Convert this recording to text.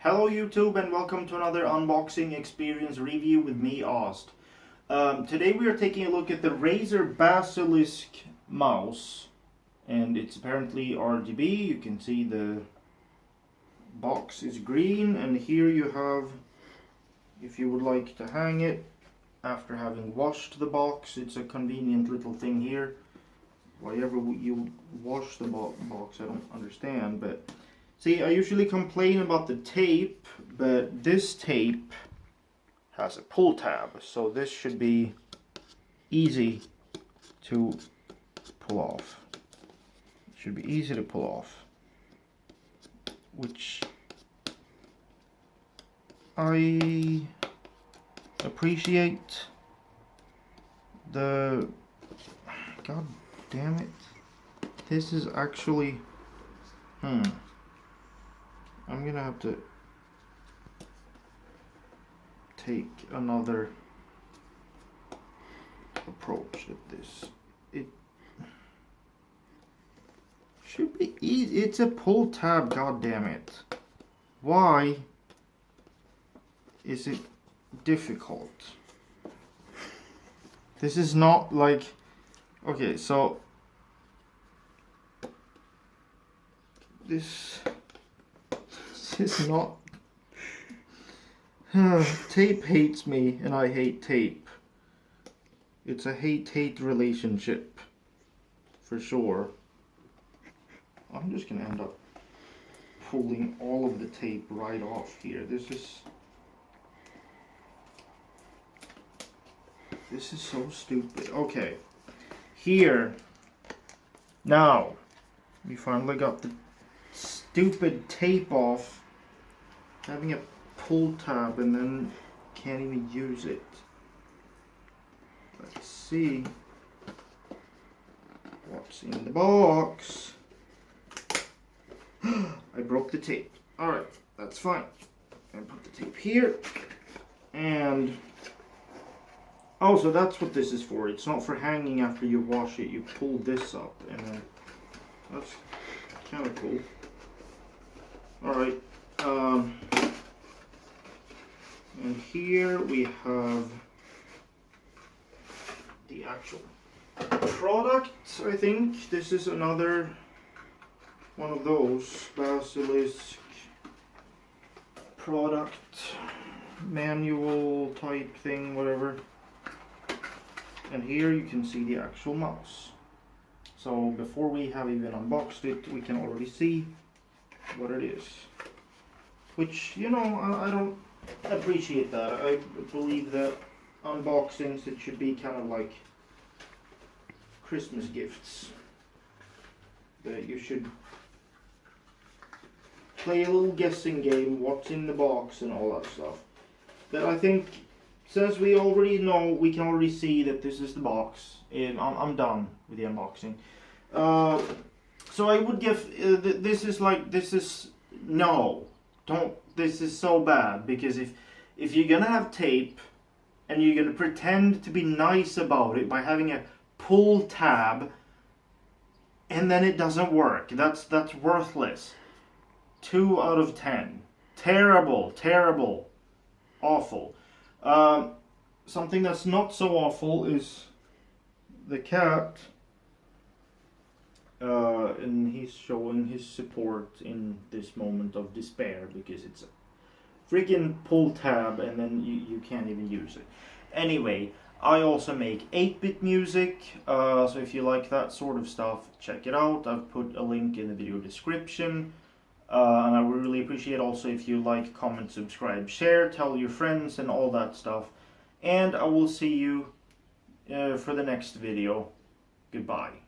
Hello YouTube and welcome to another unboxing experience review with me, Ost. Today we are taking a look at the Razer Basilisk mouse, and it's apparently RGB. You can see the box is green, and here you have, if you would like to hang it after having washed the box, it's a convenient little thing here. Why ever you wash the box, I don't understand, but see, I usually complain about the tape, but this tape has a pull tab, so this should be easy to pull off. It should be easy to pull off, which I appreciate. God damn it. This is actually I'm gonna have to take another approach at this. It should be easy. It's a pull tab, god damn it. Why is it difficult? This is not like, okay, so this is not tape hates me and I hate tape. It's a hate-hate relationship for sure. I'm just gonna end up pulling all of the tape right off here. This is so stupid. Okay, here now we finally got the stupid tape off. Having a pull tab and then can't even use it. Let's see what's in the box. I broke the tape. Alright, that's fine. I'm gonna put the tape here. And oh, so that's what this is for. It's not for hanging after you wash it. You pull this up and then that's kind of cool. Alright. And here we have the actual product. I think this is another one of those Basilisk product manual type thing, whatever. And here you can see the actual mouse. So before we have even unboxed it, we can already see what it is, which, you know, I don't appreciate that. I believe that unboxings, it should be kind of like Christmas gifts, that you should play a little guessing game, what's in the box and all that stuff. But I think since we already know, we can already see that this is the box, and I'm done with the unboxing. So I would give this is so bad, because if you're gonna have tape and you're gonna pretend to be nice about it by having a pull tab and then it doesn't work, that's worthless. 2 out of 10. Terrible, awful. Something that's not so awful is the cat. And he's showing his support in this moment of despair because it's a freaking pull tab and then you can't even use it. Anyway, I also make 8-bit music, so if you like that sort of stuff, check it out. I've put a link in the video description, and I would really appreciate also if you like, comment, subscribe, share, tell your friends and all that stuff. And I will see you for the next video. Goodbye.